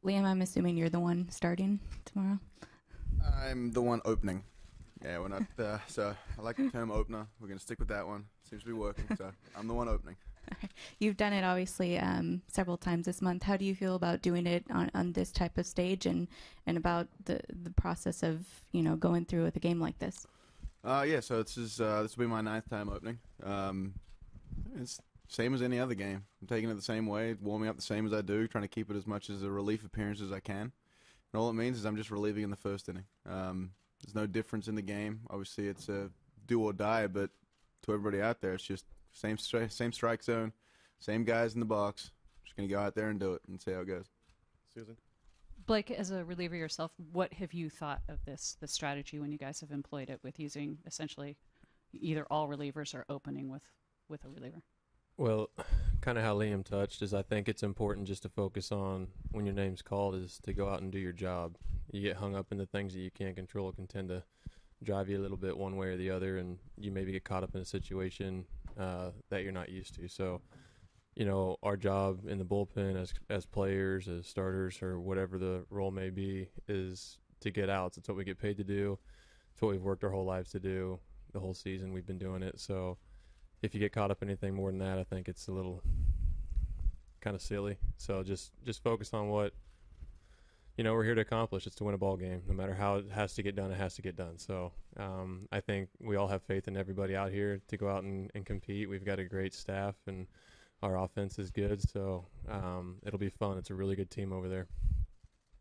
Liam, I'm assuming you're the one starting tomorrow. I'm the one opening. Yeah, we're not. So I like the term opener. We're going to stick with that one. Seems to be working. So I'm the one opening. You've done it obviously several times this month. How do you feel about doing it on this type of stage, and about the process of going through with a game like this? Yeah. So this will be my 9th time opening. It's same as any other game. I'm taking it the same way, warming up the same as I do, trying to keep it as much as a relief appearance as I can. And all it means is I'm just relieving in the first inning. There's no difference in the game. Obviously, it's a do or die, but to everybody out there, it's just same strike zone, same guys in the box. Just going to go out there and do it and see how it goes. Susan? Blake, as a reliever yourself, what have you thought of the strategy when you guys have employed it with using essentially either all relievers or opening with a reliever? Well, kind of how Liam touched is I think it's important just to focus on when your name's called is to go out and do your job. You get hung up in the things that you can't control. It can tend to drive you a little bit one way or the other, and you maybe get caught up in a situation that you're not used to. So, our job in the bullpen as players, as starters, or whatever the role may be, is to get outs. It's what we get paid to do. It's what we've worked our whole lives to do. The whole season we've been doing it. So if you get caught up in anything more than that, I think it's a little kind of silly. So just focus on what we're here to accomplish. It's to win a ball game. No matter how it has to get done, it has to get done. So I think we all have faith in everybody out here to go out and compete. We've got a great staff, and our offense is good. So it'll be fun. It's a really good team over there.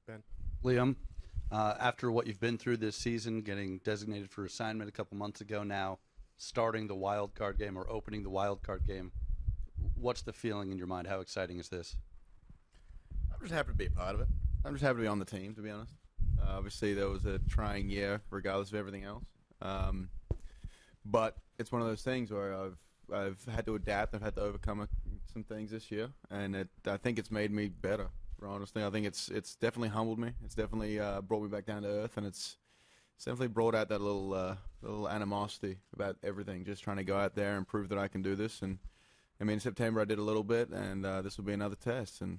Ben? Liam, after what you've been through this season, getting designated for assignment a couple months ago now, starting the wild card game or opening the wild card game, what's the feeling in your mind? How exciting is this? I'm just happy to be a part of it. I'm just happy to be on the team, to be honest. Obviously, that was a trying year, regardless of everything else. But it's one of those things where I've had to adapt. I've had to overcome some things this year, and I think it's made me better. Honestly, I think it's definitely humbled me. It's definitely brought me back down to earth, and it's definitely brought out that little animosity about everything. Just trying to go out there and prove that I can do this. And I mean, in September I did a little bit, and this will be another test. And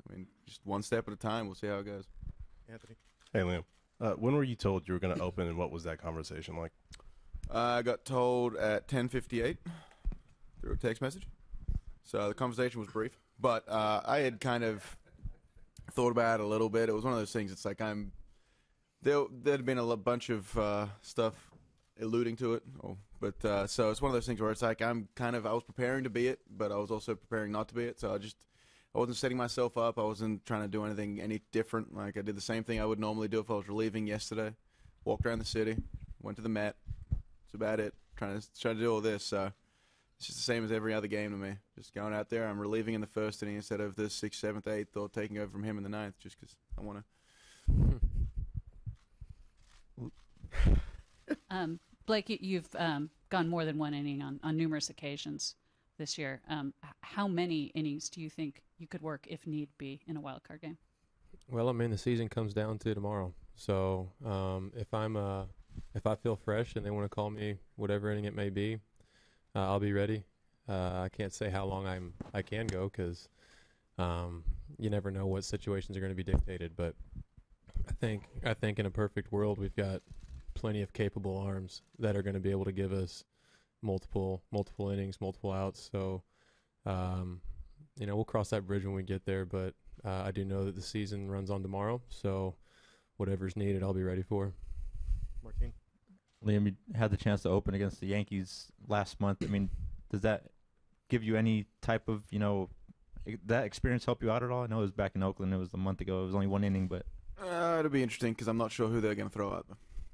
I mean, just one step at a time. We'll see how it goes. Anthony? Hey, Liam. When were you told you were going to open, and what was that conversation like? I got told at 10:58 through a text message. So the conversation was brief, but I had kind of thought about it a little bit. It was one of those things. It's like there'd been a bunch of stuff alluding to it, so it's one of those things where it's like I was preparing to be it, but I was also preparing not to be it. So I wasn't setting myself up. I wasn't trying to do anything any different. Like I did the same thing I would normally do if I was relieving yesterday. Walked around the city, went to the Met. That's about it. Trying to do all this. So it's just the same as every other game to me. Just going out there. I'm relieving in the first inning instead of the 6th, 7th, 8th, or taking over from him in the 9th, just because I want to. Blake, you've gone more than one inning on numerous occasions this year. How many innings do you think you could work if need be in a wild card game? Well, I mean, the season comes down to tomorrow. So if I feel fresh and they want to call me whatever inning it may be, I'll be ready. I can't say how long I can go because you never know what situations are going to be dictated. But I think in a perfect world we've got plenty of capable arms that are going to be able to give us multiple innings, multiple outs. So we'll cross that bridge when we get there. But I do know that the season runs on tomorrow. So whatever's needed, I'll be ready for. Martin? Liam, you had the chance to open against the Yankees last month. I mean, does that give you any type of, that experience help you out at all? I know it was back in Oakland. It was a month ago. It was only one inning, but. It'll be interesting because I'm not sure who they're going to throw out.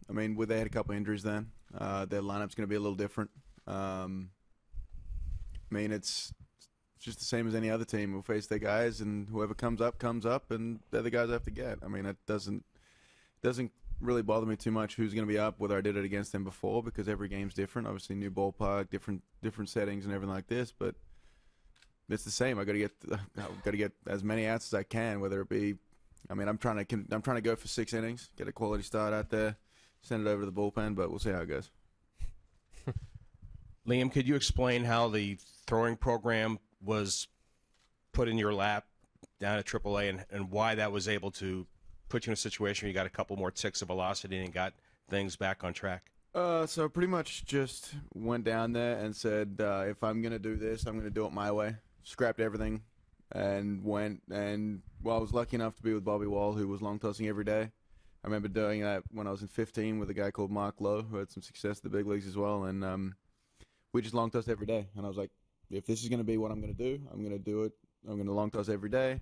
I mean, they had a couple injuries then. Their lineup's going to be a little different. I mean, it's just the same as any other team. We'll face their guys, and whoever comes up, and they're the guys I have to get. I mean, it doesn't really bother me too much who's going to be up, whether I did it against them before, because every game's different. Obviously, new ballpark, different settings, and everything like this. But it's the same. I got to get as many outs as I can, whether it be. I mean, I'm trying to go for 6 innings, get a quality start out there, send it over to the bullpen, but we'll see how it goes. Liam, could you explain how the throwing program was put in your lap down at AAA and why that was able to put you in a situation where you got a couple more ticks of velocity and got things back on track? So pretty much just went down there and said, if I'm going to do this, I'm going to do it my way. Scrapped everything and went. And, well, I was lucky enough to be with Bobby Wall, who was long tossing every day. I remember doing that when I was in 15 with a guy called Mark Lowe, who had some success in the big leagues as well. And we just long tossed every day. And I was like, if this is going to be what I'm going to do, I'm going to do it. I'm going to long toss every day.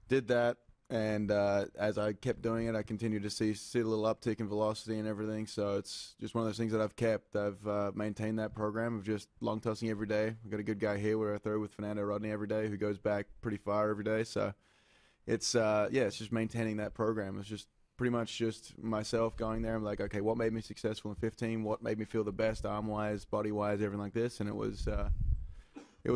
Did that. And as I kept doing it, I continued to see a little uptick in velocity and everything. So it's just one of those things that I've kept. I've maintained that program of just long tossing every day. We've got a good guy here where I throw with Fernando Rodney every day, who goes back pretty far every day. So it's it's just maintaining that program. It's just pretty much just myself going there. I'm like, okay, what made me successful in 15? What made me feel the best arm-wise, body-wise, everything like this? And it was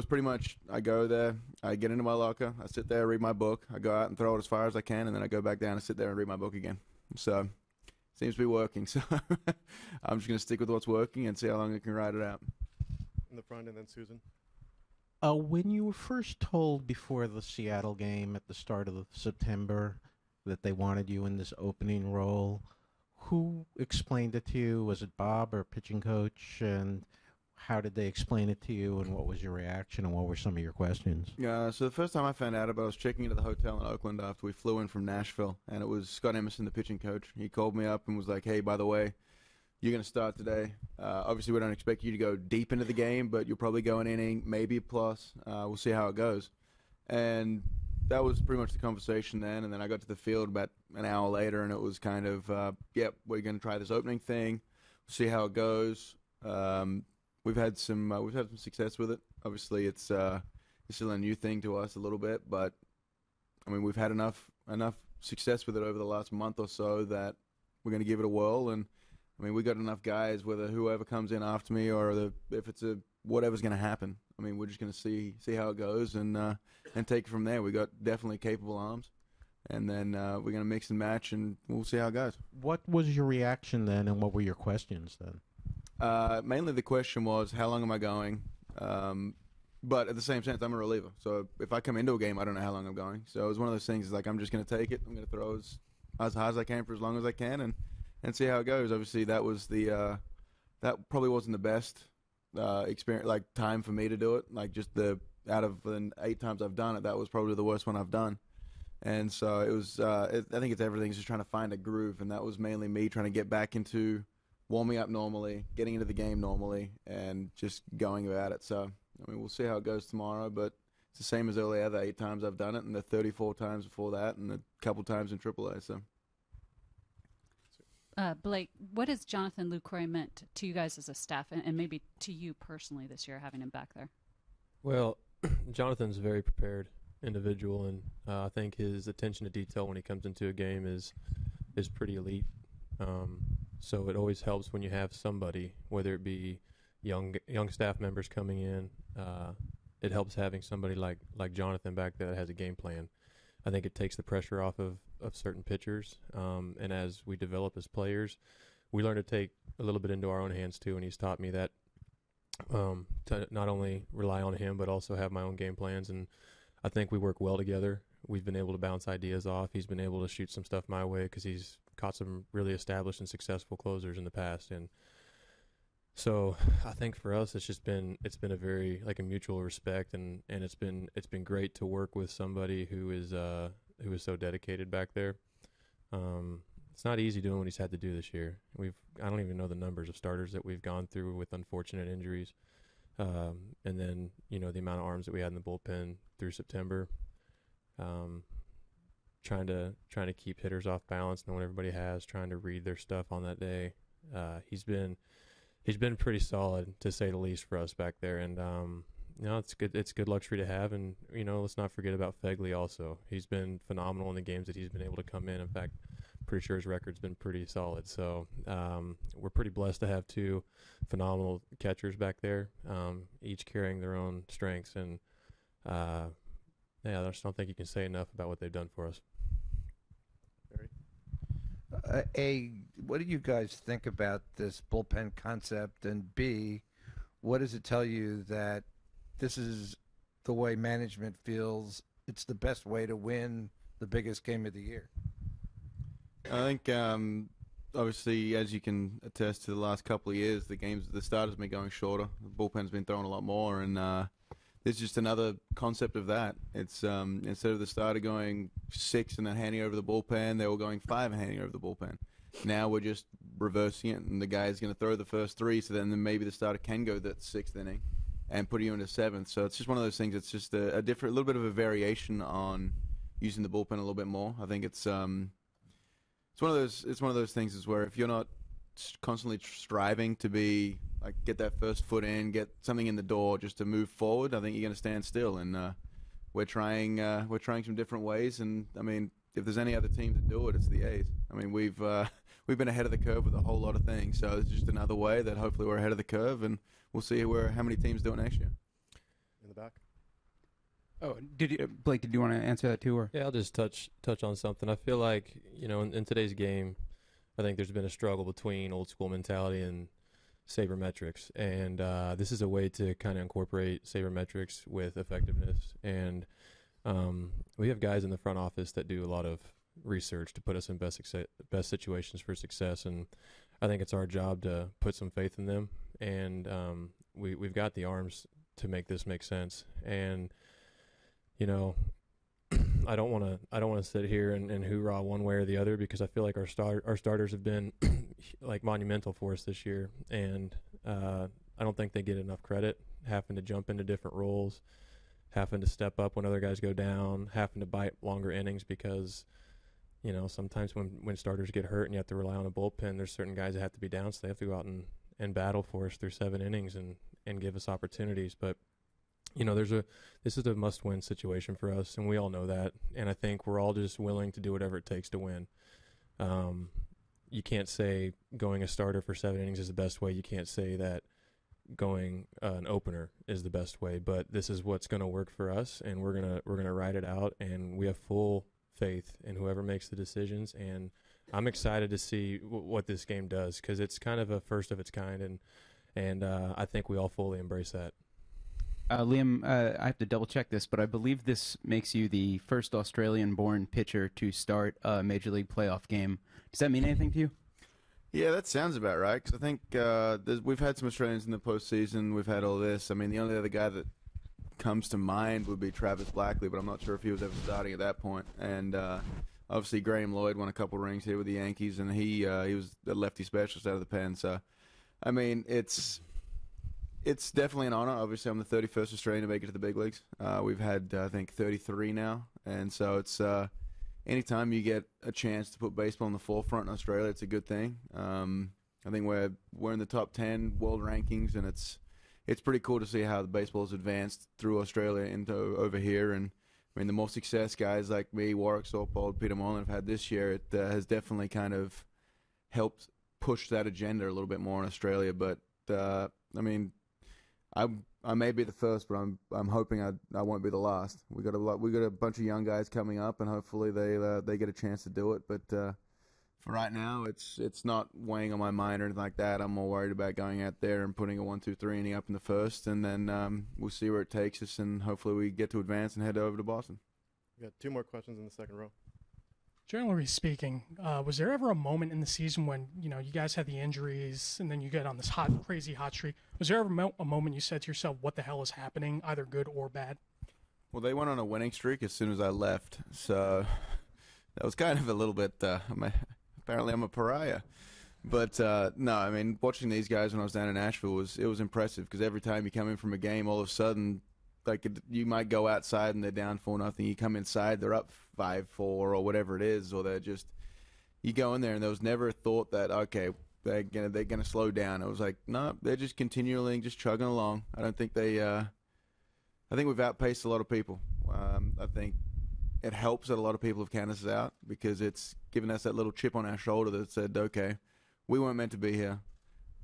pretty much, I go there, I get into my locker, I sit there, read my book, I go out and throw it as far as I can, and then I go back down and sit there and read my book again. So, seems to be working. So, I'm just going to stick with what's working and see how long I can ride it out. In the front, and then Susan. When you were first told before the Seattle game at the start of September that they wanted you in this opening role, who explained it to you? Was it Bob or pitching coach? And how did they explain it to you, and what was your reaction, and what were some of your questions? Yeah, so the first time I found out about it, I was checking into the hotel in Oakland after we flew in from Nashville, and it was Scott Emerson, the pitching coach. He called me up and was like, hey, by the way, you're going to start today. Obviously, we don't expect you to go deep into the game, but you'll probably go an inning, maybe a plus. We'll see how it goes. And that was pretty much the conversation then, and then I got to the field about an hour later, and it was kind of, yep, we're going to try this opening thing, see how it goes. We've had some success with it. Obviously, it's still a new thing to us a little bit, but I mean, we've had enough success with it over the last month or so that we're going to give it a whirl. And I mean, we got enough guys, whether whoever comes in after me or if it's whatever's going to happen. I mean, we're just going to see how it goes and take it from there. We got definitely capable arms, and then we're going to mix and match, and we'll see how it goes. What was your reaction then, and what were your questions then? Mainly the question was, how long am I going? But at the same sense, I'm a reliever. So if I come into a game, I don't know how long I'm going. So it was one of those things, like, I'm just going to take it. I'm going to throw as hard as I can for as long as I can and see how it goes. Obviously, that was that probably wasn't the best experience, like, time for me to do it. Like, just out of the 8 times I've done it, that was probably the worst one I've done. And so it was, I think it's everything, just trying to find a groove. And that was mainly me trying to get back into warming up normally, getting into the game normally, and just going about it. So, I mean, we'll see how it goes tomorrow, but it's the same as all the other 8 times I've done it, and the 34 times before that, and a couple times in AAA. So, Blake, what has Jonathan Lucroy meant to you guys as a staff, and maybe to you personally this year, having him back there? Well, Jonathan's a very prepared individual, and I think his attention to detail when he comes into a game is pretty elite. So it always helps when you have somebody, whether it be young staff members coming in. It helps having somebody like Jonathan back there that has a game plan. I think it takes the pressure off of certain pitchers. And as we develop as players, we learn to take a little bit into our own hands too. And he's taught me that to not only rely on him, but also have my own game plans. And I think we work well together. We've been able to bounce ideas off. He's been able to shoot some stuff my way because he's caught some really established and successful closers in the past. And so I think for us, it's been a very, like, a mutual respect, and it's been great to work with somebody who is so dedicated back there. It's not easy doing what he's had to do this year. I don't even know the numbers of starters that we've gone through with unfortunate injuries. And then, the amount of arms that we had in the bullpen through September. Trying to keep hitters off balance, know what everybody has, trying to read their stuff on that day. He's been pretty solid, to say the least, for us back there, and it's good. It's good luxury to have, and let's not forget about Fegley also. He's been phenomenal in the games that he's been able to come in. In fact, pretty sure his record's been pretty solid. So we're pretty blessed to have 2 phenomenal catchers back there, each carrying their own strengths, and I just don't think you can say enough about what they've done for us. What do you guys think about this bullpen concept? And B, what does it tell you that this is the way management feels it's the best way to win the biggest game of the year? I think, obviously, as you can attest to the last couple of years, the starters have been going shorter. The bullpen's been throwing a lot more, and this is just another concept of that. It's instead of the starter going 6 and then handing over the bullpen, they were going 5 and handing over the bullpen. Now we're just reversing it, and the guy's going to throw the first 3, so then maybe the starter can go that 6th inning and put you into 7th. So it's just one of those things. It's just a little bit of a variation on using the bullpen a little bit more. I think it's one of those things is where if you're not constantly striving to be like get that first foot in, get something in the door just to move forward, I think you're going to stand still. And we're trying some different ways. And I mean, if there's any other team that do it, it's the A's. I mean, we've been ahead of the curve with a whole lot of things. So it's just another way that hopefully we're ahead of the curve, and we'll see how many teams do it next year. In the back. Oh, Blake, did you want to answer that too? Or? Yeah, I'll just touch on something. I feel like, in today's game, I think there's been a struggle between old school mentality and sabermetrics. And this is a way to kind of incorporate sabermetrics with effectiveness. And we have guys in the front office that do a lot of research to put us in best situations for success. And I think it's our job to put some faith in them. And we've got the arms to make this make sense. And I don't want to sit here and hoorah one way or the other, because I feel like our starters have been like monumental for us this year, and I don't think they get enough credit, having to jump into different roles, having to step up when other guys go down, having to bite longer innings, because sometimes when starters get hurt and you have to rely on a bullpen, there's certain guys that have to be down, so they have to go out and battle for us through 7 innings and give us opportunities. But this is a must-win situation for us, and we all know that. And I think we're all just willing to do whatever it takes to win. You can't say going a starter for 7 innings is the best way. You can't say that going an opener is the best way. But this is what's going to work for us, and we're gonna ride it out. And we have full faith in whoever makes the decisions. And I'm excited to see what this game does, because it's kind of a first of its kind, and I think we all fully embrace that. Liam, I have to double check this, but I believe this makes you the first Australian-born pitcher to start a Major League playoff game. Does that mean anything to you? Yeah, that sounds about right, because I think we've had some Australians in the postseason. We've had all this. I mean, the only other guy that comes to mind would be Travis Blackley, but I'm not sure if he was ever starting at that point. And obviously, Graham Lloyd won a couple rings here with the Yankees, and he was the lefty specialist out of the pen. So, I mean, it's definitely an honor. Obviously, I'm the 31st Australian to make it to the big leagues. We've had, I think, 33 now. And so it's anytime you get a chance to put baseball in the forefront in Australia, it's a good thing. I think we're in the top 10 world rankings, and it's pretty cool to see how the baseball's advanced through Australia into over here. And, I mean, the more success guys like me, Warwick Saupold, Peter Moylan have had this year, it has definitely kind of helped push that agenda a little bit more in Australia. But, I mean, I may be the first, but I'm hoping I won't be the last. We got a bunch of young guys coming up, and hopefully they get a chance to do it. But for right now, it's not weighing on my mind or anything like that. I'm more worried about going out there and putting a 1-2-3 inning up in the first, and then we'll see where it takes us, and hopefully we get to advance and head over to Boston. We got 2 more questions in the second row. Generally speaking, was there ever a moment in the season when, you guys had the injuries and then you get on this crazy hot streak? Was there ever a moment you said to yourself, what the hell is happening, either good or bad? Well, they went on a winning streak as soon as I left. So that was kind of a little bit, apparently I'm a pariah. But, no, I mean, watching these guys when I was down in Nashville, it was impressive, because every time you come in from a game, all of a sudden, like you might go outside and they're down 4-0. You come inside, they're up 5-4 or whatever it is, or you go in there and there was never a thought that, okay, they're gonna slow down. It was like, no, they're just continually just chugging along. I don't think I think we've outpaced a lot of people. I think it helps that a lot of people have counted us out, because it's given us that little chip on our shoulder that said, okay, we weren't meant to be here.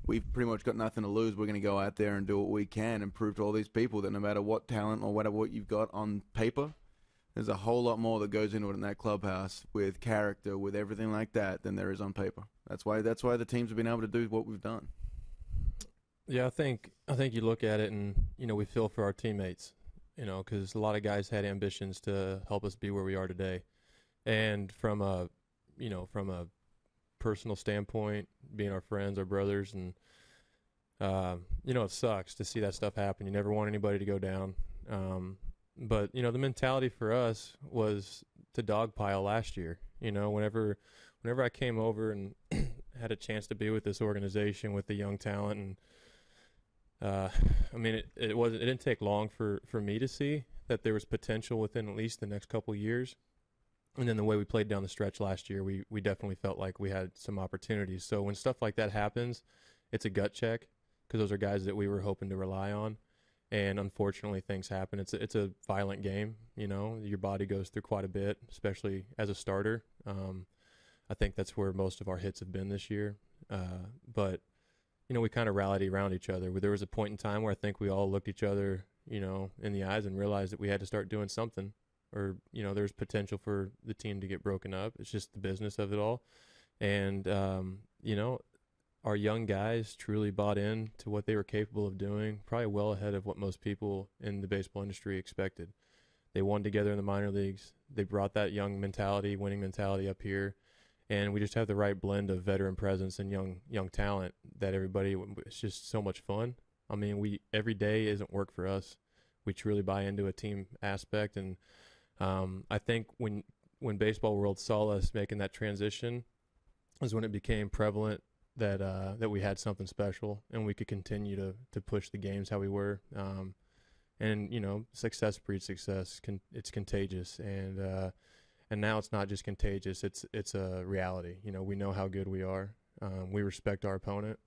We've pretty much got nothing to lose. We're going to go out there and do what we can and prove to all these people that no matter what talent or whatever what you've got on paper, there's a whole lot more that goes into it in that clubhouse with character, with everything like that, than there is on paper. That's why the teams have been able to do what we've done. Yeah, I think you look at it and, we feel for our teammates. you know, because a lot of guys had ambitions to help us be where we are today. And from a personal standpoint, being our friends, our brothers, and you know, it sucks to see that stuff happen. You never want anybody to go down. But you know, the mentality for us was to dogpile last year. You know, whenever I came over and had a chance to be with this organization with the young talent, and I mean, it didn't take long for me to see that there was potential within at least the next couple of years. And then the way we played down the stretch last year, we definitely felt like we had some opportunities. So when stuff like that happens, it's a gut check, because those are guys that we were hoping to rely on. And unfortunately, things happen. It's a violent game. You know, your body goes through quite a bit, especially as a starter. I think that's where most of our hits have been this year. But you know, we kind of rallied around each other. There was a point in time where I think we all looked each other, you know, in the eyes and realized that we had to start doing something, or, you know, there's potential for the team to get broken up. It's just the business of it all. And, you know, our young guys truly bought in to what they were capable of doing, probably well ahead of what most people in the baseball industry expected. They won together in the minor leagues. They brought that young mentality, winning mentality up here. And we just have the right blend of veteran presence and young talent that everybody, it's just so much fun. I mean, every day isn't work for us. We truly buy into a team aspect. And I think when baseball world saw us making that transition was when it became prevalent that we had something special and we could continue to push the games how we were. And, you know, success breeds success. It's contagious. And now it's not just contagious, it's a reality. You know, we know how good we are. We respect our opponent.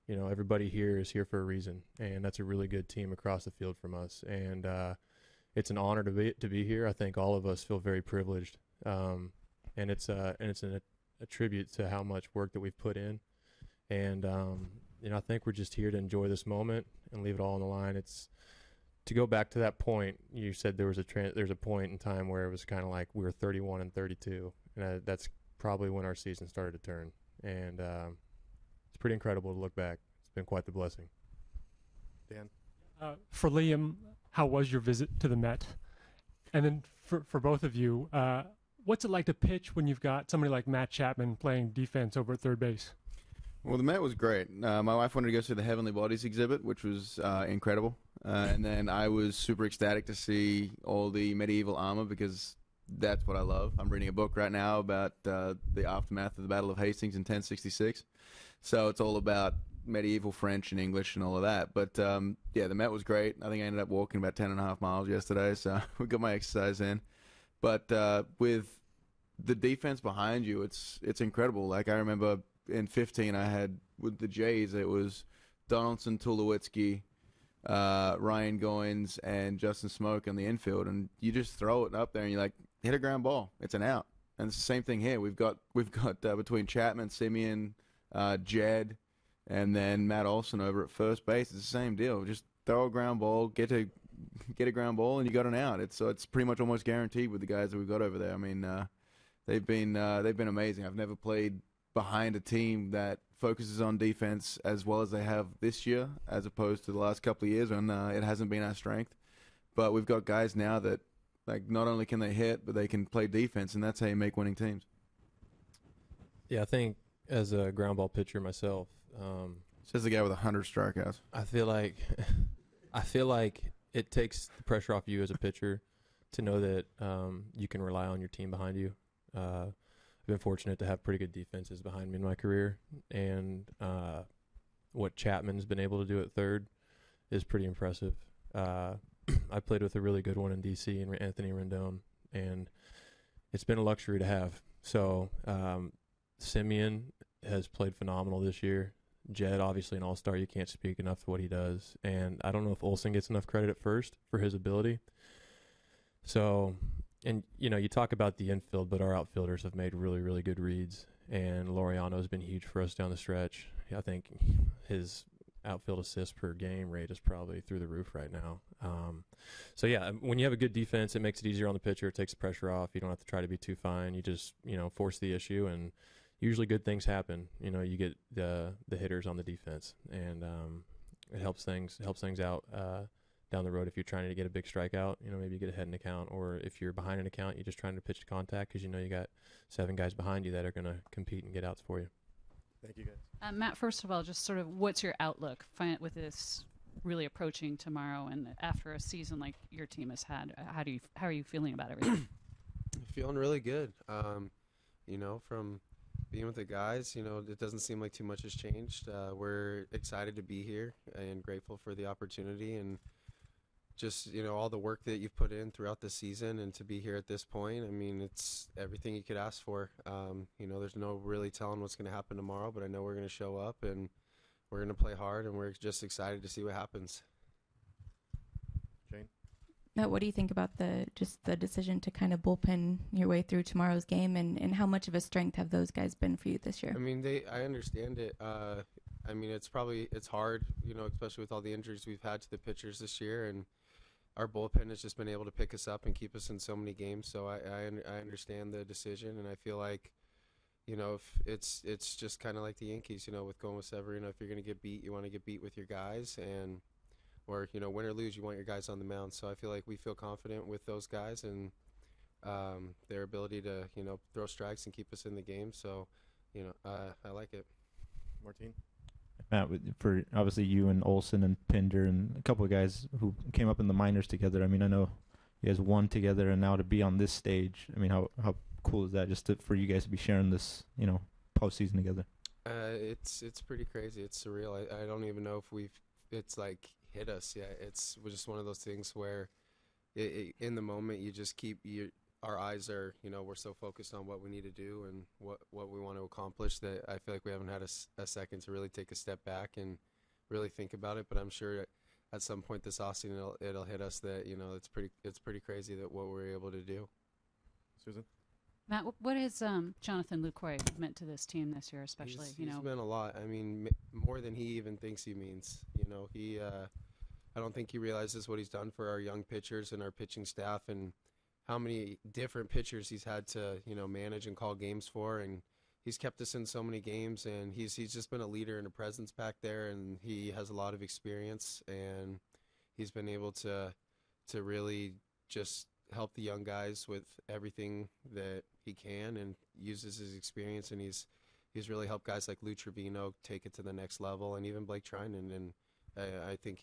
You know, everybody here is here for a reason, and that's a really good team across the field from us. And it's an honor to be here. I think all of us feel very privileged, and it's a tribute to how much work that we've put in. And you know, I think we're just here to enjoy this moment and leave it all on the line. It's to go back to that point. You said there's a point in time where it was kind of like we were 31 and 32, and that's probably when our season started to turn. And it's pretty incredible to look back. It's been quite the blessing. Dan? For Liam, how was your visit to the Met? And then for both of you, what's it like to pitch when you've got somebody like Matt Chapman playing defense over at third base? Well, the Met was great. My wife wanted to go see the Heavenly Bodies exhibit, which was incredible. And then I was super ecstatic to see all the medieval armor, because that's what I love. I'm reading a book right now about the aftermath of the Battle of Hastings in 1066. So it's all about medieval French and English and all of that. But, yeah, the Met was great. I think I ended up walking about 10.5 miles yesterday, so we got my exercise in. But with the defense behind you, it's incredible. Like, I remember in 15 I had, with the Jays, it was Donaldson, Tulowitzki, Ryan Goins, and Justin Smoke on the infield, and you just throw it up there and you're like, hit a ground ball, it's an out. And it's the same thing here. We've got between Chapman, Simeon, Jed, and then Matt Olson over at first base. It's the same deal. Just throw a ground ball, get a ground ball, and you got an out. It's pretty much almost guaranteed with the guys that we've got over there. I mean, they've been amazing. I've never played behind a team that focuses on defense as well as they have this year, as opposed to the last couple of years when it hasn't been our strength. But we've got guys now that, like, not only can they hit, but they can play defense, and that's how you make winning teams. Yeah, I think as a ground ball pitcher myself, says the guy with 100 strikeouts. I feel like it takes the pressure off you as a pitcher to know that you can rely on your team behind you. I've been fortunate to have pretty good defenses behind me in my career, and what Chapman's been able to do at third is pretty impressive. I played with a really good one in D.C. and Anthony Rendon, and it's been a luxury to have. So Simeon has played phenomenal this year. Jed, obviously an all-star. You can't speak enough to what he does. And I don't know if Olsen gets enough credit at first for his ability. So, and, you know, you talk about the infield, but our outfielders have made really, really good reads. And Laureano has been huge for us down the stretch. I think his outfield assists per game rate is probably through the roof right now. So, yeah, when you have a good defense, it makes it easier on the pitcher. It takes the pressure off. You don't have to try to be too fine. You just, you know, force the issue, and usually good things happen. You know, you get the hitters on the defense, and it helps things out down the road if you're trying to get a big strikeout, maybe you get ahead in a count, or if you're behind an account, you're just trying to pitch to contact because you got 7 guys behind you that are going to compete and get outs for you. Thank you, guys. Matt, first of all, just sort of what's your outlook with this really approaching tomorrow and after a season like your team has had? How are you feeling about everything? Feeling really good. From being with the guys, it doesn't seem like too much has changed. We're excited to be here and grateful for the opportunity and just, all the work that you've put in throughout the season, and to be here at this point, I mean, it's everything you could ask for. There's no really telling what's going to happen tomorrow, but I know we're going to show up and we're going to play hard, and we're just excited to see what happens. Jane? Now, what do you think about the decision to kind of bullpen your way through tomorrow's game, and how much of a strength have those guys been for you this year? I mean, I understand it. It's hard, especially with all the injuries we've had to the pitchers this year, and our bullpen has just been able to pick us up and keep us in so many games. So I understand the decision, and I feel like, if it's just kind of like the Yankees, with going with Severino. If you're going to get beat, you want to get beat with your guys, or win or lose, you want your guys on the mound. So I feel like we feel confident with those guys and their ability to throw strikes and keep us in the game. So I like it. Martine? Matt, for obviously you and Olsen and Pinder and a couple of guys who came up in the minors together. I mean, I know you guys won together, and now to be on this stage, I mean, how cool is that just for you guys to be sharing this, postseason together? It's pretty crazy. It's surreal. I don't even know if it's like hit us yet. It's just one of those things where in the moment you just our eyes are, we're so focused on what we need to do and what we want to accomplish that I feel like we haven't had a second to really take a step back and really think about it. But I'm sure at some point this offseason it'll hit us that, it's pretty crazy that what we're able to do. Susan? Matt, what has Jonathan Lucroy meant to this team this year, especially? He's meant a lot. I mean, more than he even thinks he means. I don't think he realizes what he's done for our young pitchers and our pitching staff, and how many different pitchers he's had to, manage and call games for. And he's kept us in so many games, and he's just been a leader and a presence back there, and he has a lot of experience, and he's been able to really just help the young guys with everything that he can, and uses his experience, and he's really helped guys like Lou Trevino take it to the next level, and even Blake Treinen, and I think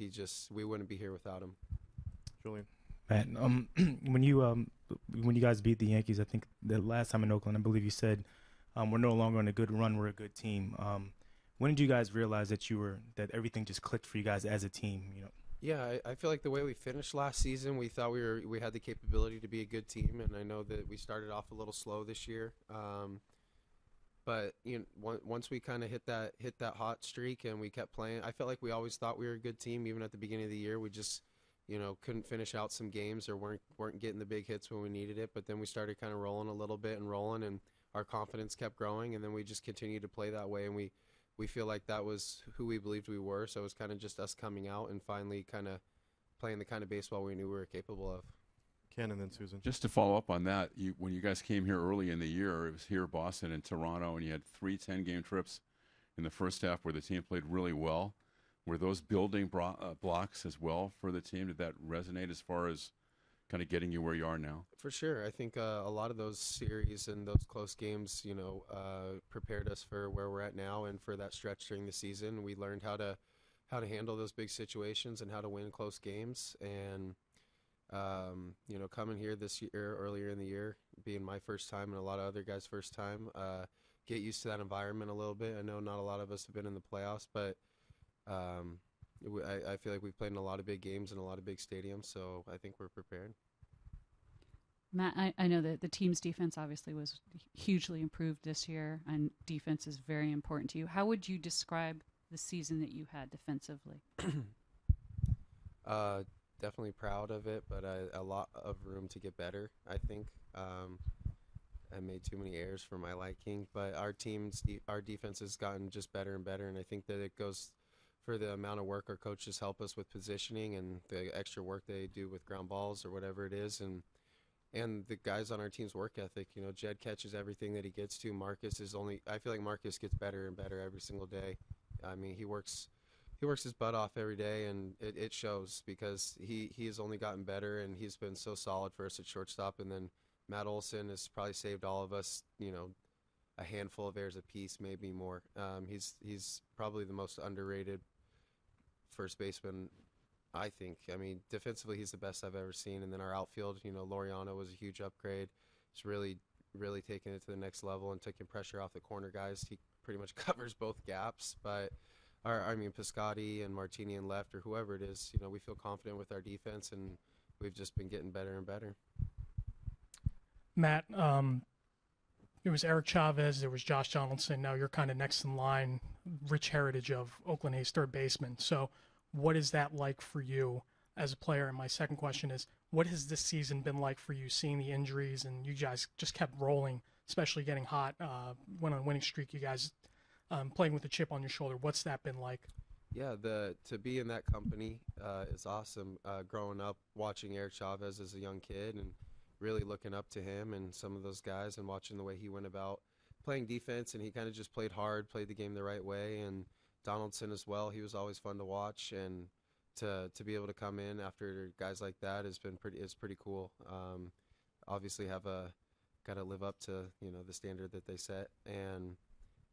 we wouldn't be here without him. Julian? Matt, when you guys beat the Yankees, I think the last time in Oakland, I believe you said, we're no longer on a good run, we're a good team. When did you guys realize that everything just clicked for you guys as a team? Yeah, I feel like the way we finished last season, we thought we had the capability to be a good team, and I know that we started off a little slow this year. But once we kind of hit that hot streak and we kept playing, I felt like we always thought we were a good team. Even at the beginning of the year, we just couldn't finish out some games or weren't getting the big hits when we needed it. But then we started kind of rolling a little bit and our confidence kept growing, and then we just continued to play that way, and we feel like that was who we believed we were. So it was kind of just us coming out and finally kind of playing the kind of baseball we knew we were capable of. Ken, and then Susan. Just to follow up on that, when you guys came here early in the year, it was here, Boston and Toronto, and you had 3 10-game trips in the first half where the team played really well. Were those building blocks as well for the team? Did that resonate as far as kind of getting you where you are now? For sure. I think a lot of those series and those close games, prepared us for where we're at now and for that stretch during the season. We learned how to handle those big situations and how to win close games. And coming here this year, earlier in the year, being my first time and a lot of other guys' first time, get used to that environment a little bit. I know not a lot of us have been in the playoffs, but I feel like we've played in a lot of big games in a lot of big stadiums, so I think we're prepared. Matt, I know that the team's defense obviously was hugely improved this year, and defense is very important to you. How would you describe the season that you had defensively? Definitely proud of it, but a lot of room to get better, I think. I made too many errors for my liking, but our defense has gotten just better and better, and I think that it goes for the amount of work our coaches help us with positioning and the extra work they do with ground balls or whatever it is, and the guys on our team's work ethic. Jed catches everything that he gets to. I feel like Marcus gets better and better every single day. I mean, he works he works his butt off every day, and it shows because he has only gotten better, and he's been so solid for us at shortstop. And then Matt Olson has probably saved all of us, a handful of errors apiece, maybe more. He's probably the most underrated first baseman, I think. I mean, defensively, he's the best I've ever seen. And then our outfield, Laureano was a huge upgrade. He's really, really taking it to the next level and taking pressure off the corner guys. He pretty much covers both gaps, but Piscotti and Martini in left or whoever it is, we feel confident with our defense, and we've just been getting better and better. Matt, it was Eric Chavez, there was Josh Donaldson. Now you're kind of next in line, rich heritage of Oakland A's third baseman. So what is that like for you as a player? And my second question is, what has this season been like for you, seeing the injuries and you guys just kept rolling, especially getting hot, went on a winning streak, you guys playing with a chip on your shoulder. What's that been like? Yeah, to be in that company is awesome. Growing up, watching Eric Chavez as a young kid and really looking up to him and some of those guys and watching the way he went about playing defense, and he kind of just played hard, played the game the right way. And Donaldson as well, he was always fun to watch, and to be able to come in after guys like that is pretty cool. Obviously got to live up to the standard that they set. And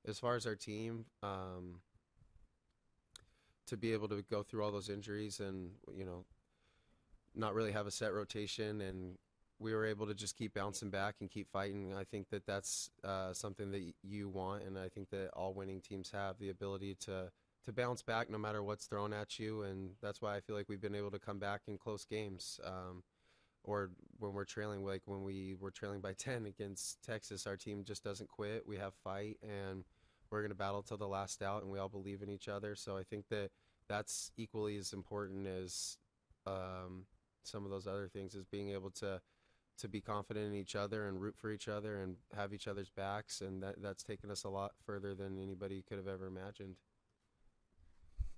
as far as our team, to be able to go through all those injuries and not really have a set rotation, and we were able to just keep bouncing back and keep fighting. I think that that's something that you want, and I think that all winning teams have the ability to bounce back no matter what's thrown at you, and that's why I feel like we've been able to come back in close games. Or when we're trailing, like when we were trailing by 10 against Texas, our team just doesn't quit. We have fight, and we're going to battle till the last out, and we all believe in each other. So I think that that's equally as important as some of those other things, is being able to be confident in each other and root for each other and have each other's backs, and that's taken us a lot further than anybody could have ever imagined.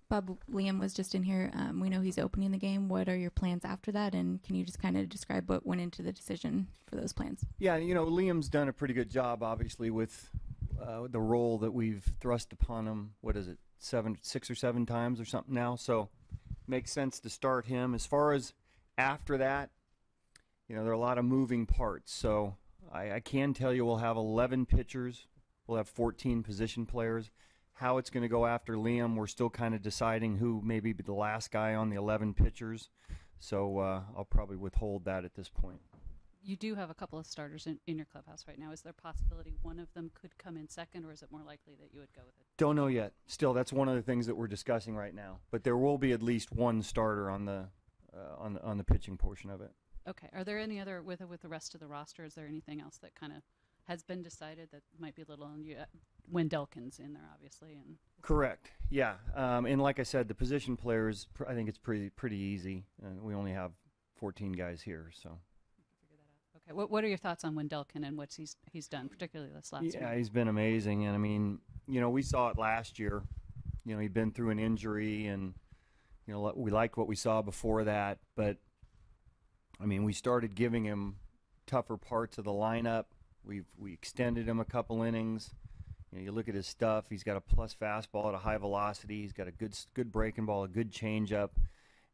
Bob, Liam was just in here. We know he's opening the game. What are your plans after that? And can you just kind of describe what went into the decision for those plans? Yeah, Liam's done a pretty good job, obviously, with the role that we've thrust upon him. What is it, 6 or 7 times or something now? So makes sense to start him. As far as after that, there are a lot of moving parts. So I can tell you we'll have 11 pitchers. We'll have 14 position players. How it's going to go after Liam, we're still kind of deciding who may be the last guy on the 11 pitchers. So I'll probably withhold that at this point. You do have a couple of starters in your clubhouse right now. Is there a possibility one of them could come in second, or is it more likely that you would go with it? Don't know yet. Still, that's one of the things that we're discussing right now. But there will be at least one starter on the pitching portion of it. Okay. Are there any other with the rest of the roster? Is there anything else that kind of has been decided that might be a little Wendelken's in there, obviously? And correct. Yeah. And like I said, the position players, I think it's pretty easy. We only have 14 guys here, so. Okay. What are your thoughts on Wendelken and what he's done, particularly this last year? Yeah, he's been amazing. And I mean, we saw it last year. He'd been through an injury, and we liked what we saw before that. But I mean, we started giving him tougher parts of the lineup. We extended him a couple innings. You look at his stuff. He's got a plus fastball at a high velocity. He's got a good breaking ball, a good changeup.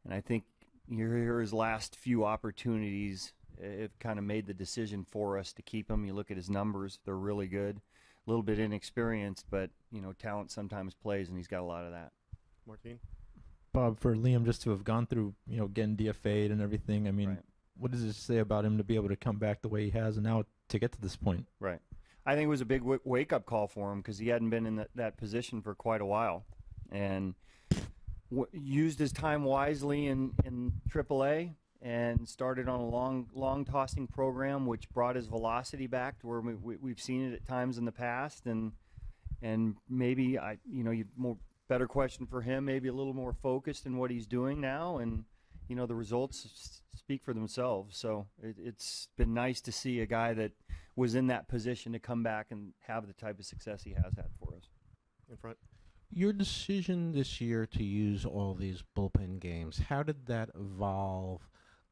And I think his last few opportunities have kind of made the decision for us to keep him. You look at his numbers; they're really good. A little bit inexperienced, but talent sometimes plays, and he's got a lot of that. Martine? Bob, for Liam just to have gone through, getting DFA'd and everything, I mean, what does it say about him to be able to come back the way he has and now to get to this point? Right. I think it was a big wake-up call for him because he hadn't been in that position for quite a while, and used his time wisely in AAA and started on a long tossing program, which brought his velocity back to where we've seen it at times in the past, and maybe better question for him, maybe a little more focused in what he's doing now, and the results speak for themselves. So it's been nice to see a guy that was in that position to come back and have the type of success he has had for us. In front. Your decision this year to use all these bullpen games, how did that evolve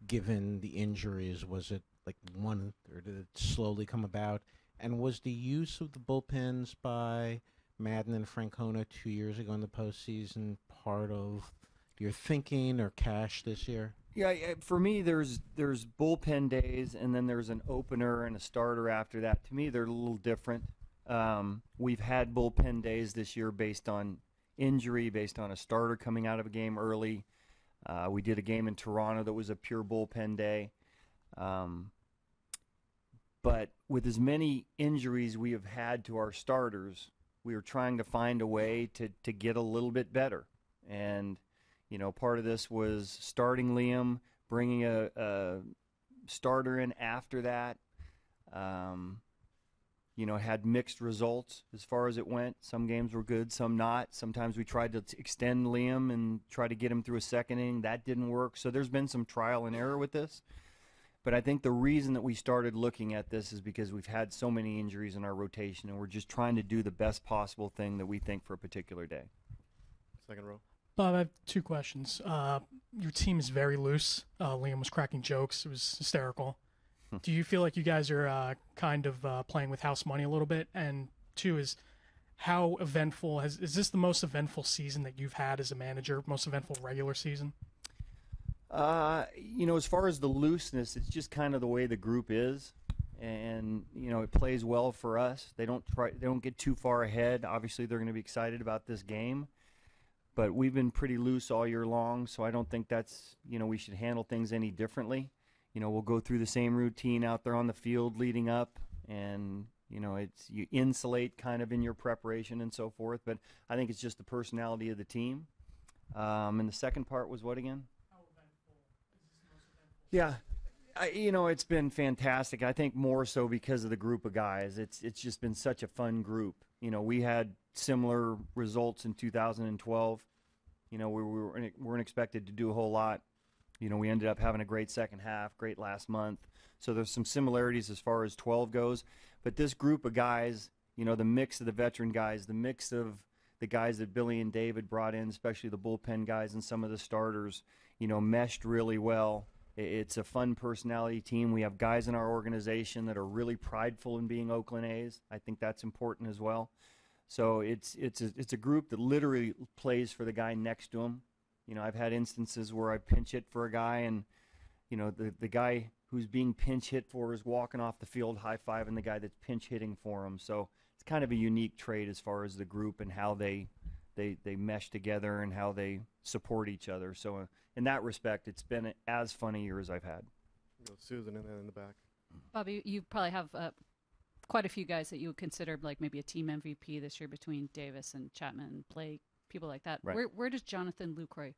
given the injuries? Was it like one, or did it slowly come about? And was the use of the bullpens by Madden and Francona 2 years ago in the postseason part of your thinking or cash this year? Yeah, for me, there's bullpen days, and then there's an opener and a starter after that. To me, they're a little different. We've had bullpen days this year based on injury, based on a starter coming out of a game early. We did a game in Toronto that was a pure bullpen day. But with as many injuries we have had to our starters, we are trying to find a way to get a little bit better. And part of this was starting Liam, bringing a starter in after that. Had mixed results as far as it went. Some games were good, some not. Sometimes we tried to extend Liam and try to get him through a second inning. That didn't work. So there's been some trial and error with this. But I think the reason that we started looking at this is because we've had so many injuries in our rotation, and we're just trying to do the best possible thing that we think for a particular day. Second row. Bob, I have two questions. Your team is very loose. Liam was cracking jokes. It was hysterical. Do you feel like you guys are kind of playing with house money a little bit? And two is, how eventful is this the most eventful season that you've had as a manager, most eventful regular season? As far as the looseness, it's just kind of the way the group is. And, it plays well for us. They don't get too far ahead. Obviously, they're going to be excited about this game. But we've been pretty loose all year long, so I don't think that's, we should handle things any differently. We'll go through the same routine out there on the field leading up, and, you insulate kind of in your preparation and so forth. But I think it's just the personality of the team. And the second part was what again? How eventful is this the most eventful? Yeah. It's been fantastic. I think more so because of the group of guys. It's just been such a fun group. We had similar results in 2012. We weren't expected to do a whole lot. We ended up having a great second half, great last month. So there's some similarities as far as 12 goes. But this group of guys, the mix of the veteran guys, the mix of the guys that Billy and David brought in, especially the bullpen guys and some of the starters, meshed really well. It's a fun personality team. We have guys in our organization that are really prideful in being Oakland A's. I think that's important as well. So it's a group that literally plays for the guy next to him. I've had instances where I pinch hit for a guy, and the guy who's being pinch hit for is walking off the field high-fiving the guy that's pinch hitting for him. So it's kind of a unique trait as far as the group and how they mesh together and how they support each other. So in that respect, it's been as fun a year as I've had. Susan, and then in the back. Bobby, you probably have quite a few guys that you would consider like maybe a team MVP this year between Davis and Chapman and Blake, people like that. Right. Where does Jonathan Lucroy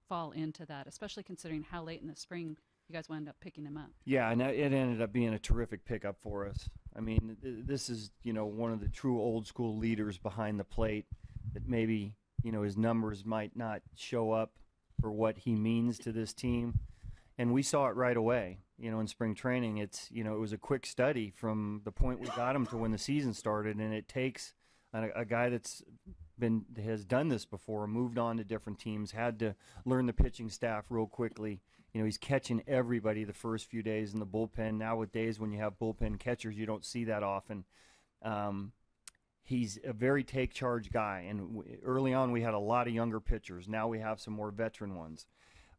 fall into that, especially considering how late in the spring you guys wound up picking him up? Yeah, and it ended up being a terrific pickup for us. I mean, this is, one of the true old school leaders behind the plate that maybe, his numbers might not show up for what he means to this team. And we saw it right away, in spring training. It's, it was a quick study from the point we got him to when the season started. And it takes a guy has done this before, moved on to different teams, had to learn the pitching staff real quickly. He's catching everybody the first few days in the bullpen. Now with days when you have bullpen catchers, you don't see that often. He's a very take charge guy. And early on we had a lot of younger pitchers. Now we have some more veteran ones.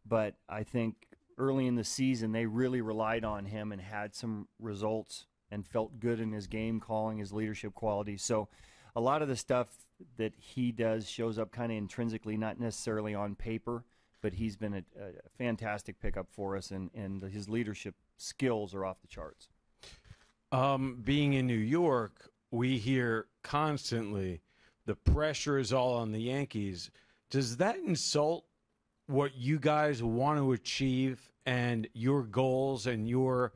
But I think early in the season they really relied on him and had some results and felt good in his game calling, his leadership qualities. So a lot of the stuff that he does shows up kind of intrinsically, not necessarily on paper, but he's been a fantastic pickup for us, and his leadership skills are off the charts. Being in New York, we hear constantly the pressure is all on the Yankees. Does that insult what you guys want to achieve and your goals and your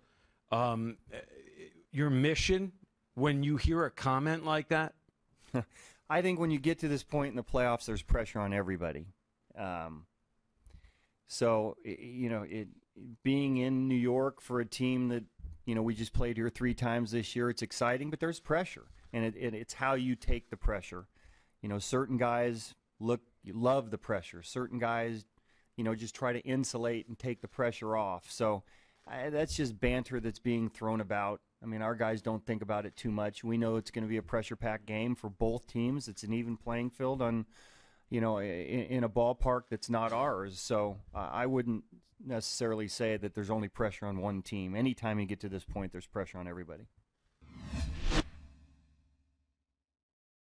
mission when you hear a comment like that? I think when you get to this point in the playoffs, there's pressure on everybody. So, being in New York for a team that, we just played here 3 times this year, it's exciting, but there's pressure. And it's how you take the pressure. Certain guys love the pressure. Certain guys, just try to insulate and take the pressure off. So that's just banter that's being thrown about. I mean, our guys don't think about it too much. We know it's going to be a pressure-packed game for both teams. It's an even playing field on, in a ballpark that's not ours. So I wouldn't necessarily say that there's only pressure on one team. Anytime you get to this point, there's pressure on everybody.